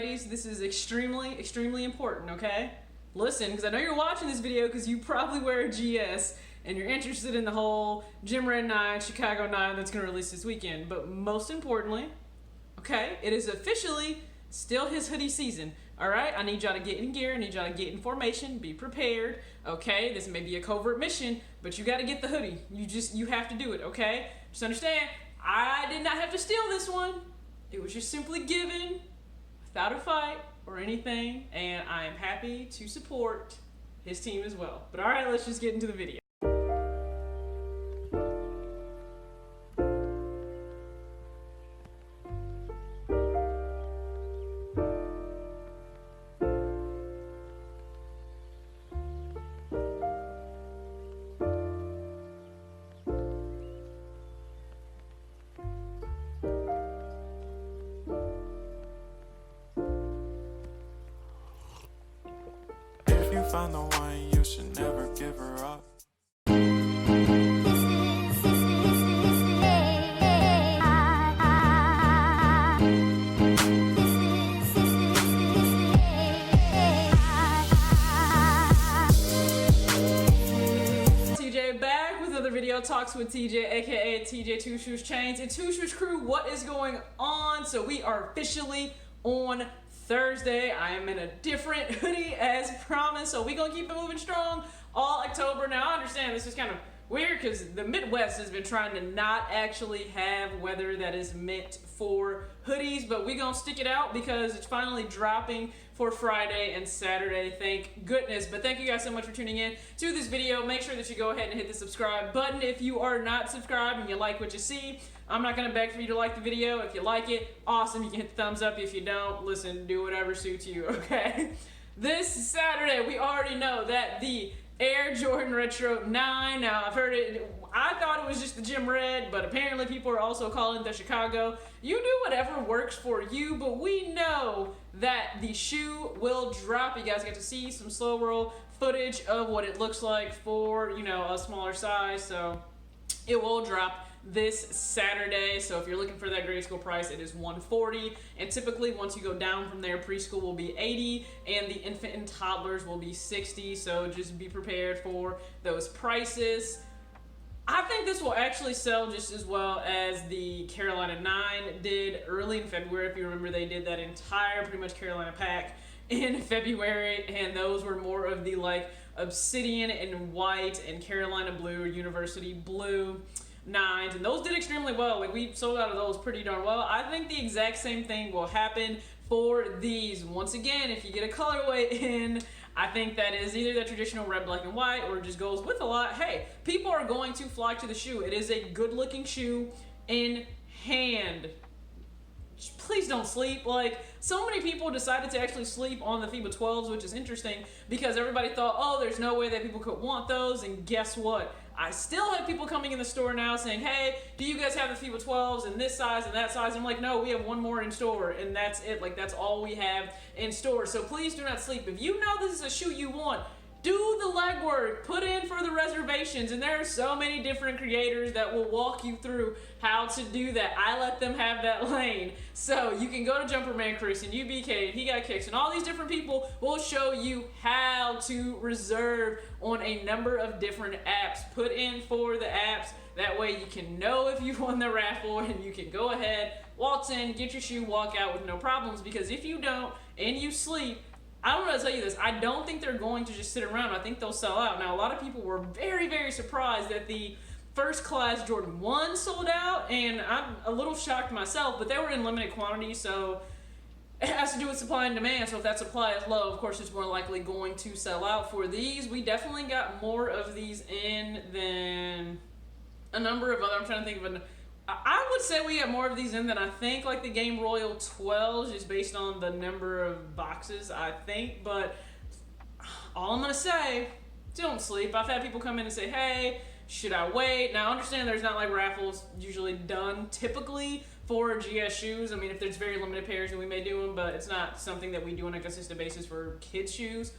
Ladies, this is extremely important, okay? Listen, because I know you're watching this video because you probably wear a GS and you're interested in the whole Gym Red 9, Chicago 9 that's going to release this weekend. But most importantly, okay, it is officially still his hoodie season. All right, I need y'all to get in gear. I need y'all to get in formation. Be prepared. Okay, this may be a covert mission, but you got to get the hoodie. You have to do it. Okay, just understand. I did not have to steal this one. It was just simply given without a fight or anything, and I am happy to support his team as well. But all right, let's just get into the video. Find the one, you should never give her up. TJ back with another video talks with TJ, aka TJ Two Shoes Chains and Two Shoes Crew. What is going on? So we are officially on Thursday. I am in a different hoodie as promised, so we're gonna keep it moving strong all October. Now I understand this is kind of weird because the Midwest has been trying to not actually have weather that is meant for hoodies, but we're gonna stick it out because it's finally dropping for Friday and Saturday, thank goodness. But thank you guys so much for tuning in to this video. Make sure that you go ahead and hit the subscribe button if you are not subscribed and you like what you see. I'm not gonna beg for you to like the video. If you like it, awesome, you can hit the thumbs up. If you don't, listen, do whatever suits you, okay? This Saturday, we already know that the Air Jordan Retro 9, now I've heard it, I thought it was just the Gym Red, but apparently people are also calling it the Chicago. You do whatever works for you, but we know that the shoe will drop. You guys get to see some slow roll footage of what it looks like for, you know, a smaller size, so it will drop this Saturday. So if you're looking for that grade school price, it is $140, and typically once you go down from there, preschool will be $80 and the infant and toddlers will be $60, so just be prepared for those prices. I think this will actually sell just as well as the Carolina 9 did early in February. If you remember, they did that entire pretty much Carolina pack in February, and those were more of the like obsidian and white and Carolina blue or university blue 9s, and those did extremely well. Like, we sold out of those pretty darn well. I think the exact same thing will happen for these. Once again, if you get a colorway in, I think that is either the traditional red, black, and white, or just goes with a lot. Hey, people are going to flock to the shoe. It is a good looking shoe in hand. Please don't sleep. Like, so many people decided to actually sleep on the FIBA 12s, which is interesting because everybody thought, oh, there's no way that people could want those, and guess what? I still have people coming in the store now saying, hey, do you guys have the FIBA 12s in this size and that size? I'm like, no, we have one more in store, and that's it. Like, that's all we have in store. So please do not sleep. If you know this is a shoe you want, do the legwork, put in for the reservations, and there are so many different creators that will walk you through how to do that. I let them have that lane. So you can go to Jumperman Chris and UBK, and He Got Kicks, and all these different people will show you how to reserve on a number of different apps. Put in for the apps. That way you can know if you won the raffle, and you can go ahead, waltz in, get your shoe, walk out with no problems, because if you don't and you sleep, I don't know how to tell you this, I don't think they're going to just sit around. I think they'll sell out. Now, a lot of people were very surprised that the first class Jordan 1 sold out, and I'm a little shocked myself, but they were in limited quantity, so it has to do with supply and demand. So if that supply is low, of course it's more likely going to sell out. For these, we definitely got more of these in than a number of other, I'm trying to think of I would say we have more of these in than I think, like the Game Royal 12s, just based on the number of boxes, I think. But all I'm going to say, don't sleep. I've had people come in and say, hey, should I wait? Now, I understand there's not like raffles usually done typically for GS shoes. I mean, if there's very limited pairs, then we may do them, but it's not something that we do on a consistent basis for kids' shoes.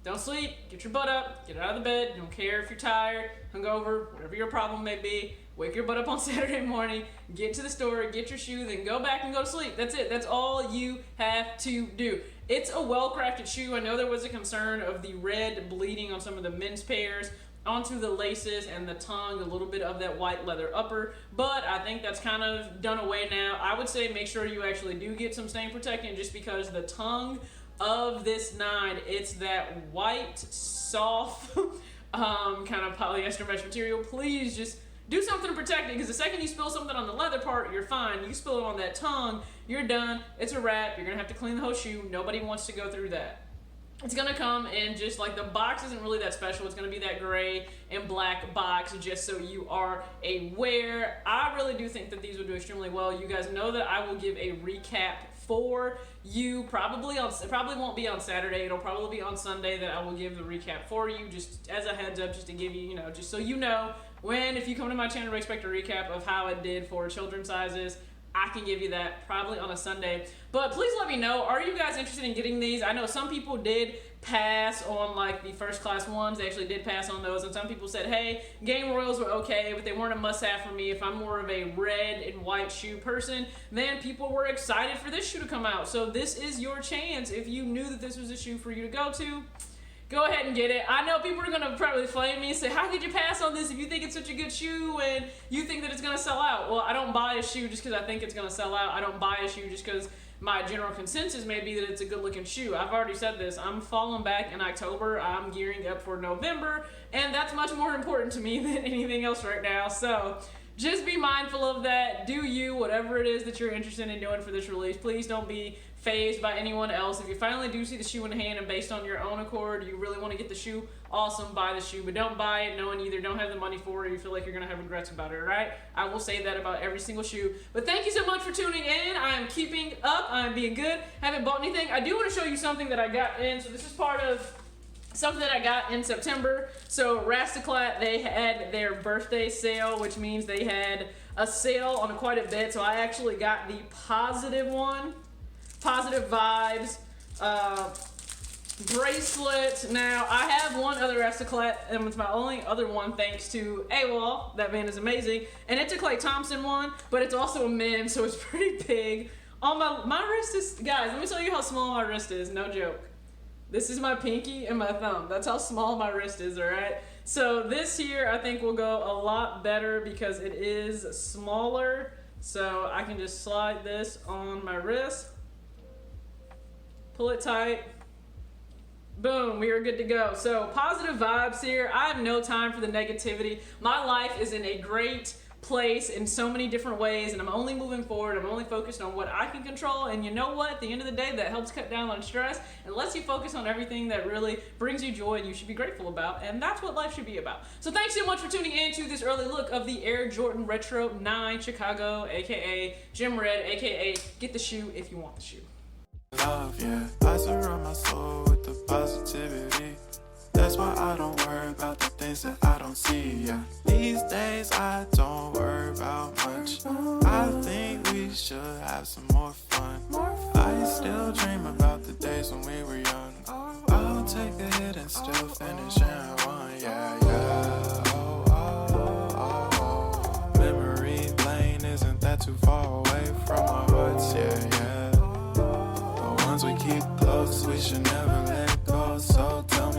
Don't sleep, get your butt up, get out of the bed, don't care if you're tired, hungover, whatever your problem may be. wake your butt up on Saturday morning, get to the store, get your shoe, then go back and go to sleep. That's it. That's all you have to do. It's a well-crafted shoe. I know there was a concern of the red bleeding on some of the men's pairs onto the laces and the tongue, a little bit of that white leather upper, but I think that's kind of done away now. I would say make sure you actually do get some stain protectant, just because the tongue of this 9, it's that white, soft, kind of polyester mesh material. Please just do something to protect it, because the second you spill something on the leather part, you're fine. You spill it on that tongue, you're done. It's a wrap. You're gonna have to clean the whole shoe. Nobody wants to go through that. It's gonna come in just like, the box isn't really that special. It's gonna be that gray and black box, just so you are aware. I really do think that these will do extremely well. You guys know that I will give a recap for you. It probably won't be on Saturday. It'll probably be on Sunday that I will give the recap for you, just as a heads up, just to give you, just so you know, if you come to my channel to expect a recap of how it did for children's sizes, I can give you that probably on a Sunday. But please let me know, are you guys interested in getting these? I know some people did pass on like the first class ones. They actually did pass on those, and some people said, hey, Game Royals were okay, but they weren't a must-have for me. If I'm more of a red and white shoe person, then people were excited for this shoe to come out. So this is your chance. If you knew that this was a shoe for you to go to, go ahead and get it. I know people are going to probably flame me and say, how could you pass on this if you think it's such a good shoe and you think that it's going to sell out? Well, I don't buy a shoe just because I think it's going to sell out. I don't buy a shoe just because my general consensus may be that it's a good looking shoe. I've already said this. I'm falling back in October. I'm gearing up for November, and that's much more important to me than anything else right now. So just be mindful of that. Do you, whatever it is that you're interested in doing for this release. Please don't be phased by anyone else. If you finally do see the shoe in hand and based on your own accord, you really want to get the shoe, awesome, buy the shoe, but don't buy it knowing you either don't have the money for it or you feel like you're going to have regrets about it, all right? I will say that about every single shoe. But thank you so much for tuning in. I am keeping up. I am being good. Haven't bought anything. I do want to show you something that I got in. So this is part of something that I got in September. So Rastaclat, they had their birthday sale, which means they had a sale on quite a bit. So I actually got the positive one. Positive Vibes bracelet. Now, I have one other Rastaclat, and it's my only other one thanks to AWOL. That man is amazing. And it's a Klay Thompson one, but it's also a men's, so it's pretty big. On my wrist is, guys, let me tell you how small my wrist is, no joke. This is my pinky and my thumb. That's how small my wrist is, all right? So this here, I think will go a lot better because it is smaller. So I can just slide this on my wrist. Pull it tight. Boom, we are good to go. So positive vibes here. I have no time for the negativity. My life is in a great place in so many different ways, and I'm only moving forward. I'm only focused on what I can control, and you know what? At the end of the day, that helps cut down on stress and lets you focus on everything that really brings you joy and you should be grateful about, and that's what life should be about. So thanks so much for tuning in to this early look of the Air Jordan Retro 9 Chicago, aka Gym Red, aka get the shoe if you want the shoe. Love, yeah. I surround my soul with the positivity. That's why I don't worry about the things that I don't see, yeah. These days I don't worry about much. I think we should have some more fun. I still dream about the days when we were young. I'll take the hit and still finish in one, yeah, yeah. Oh, oh, oh, oh. Memory lane isn't that too far away from our hearts, yeah, yeah. The ones we keep close, we should never let go, so tell me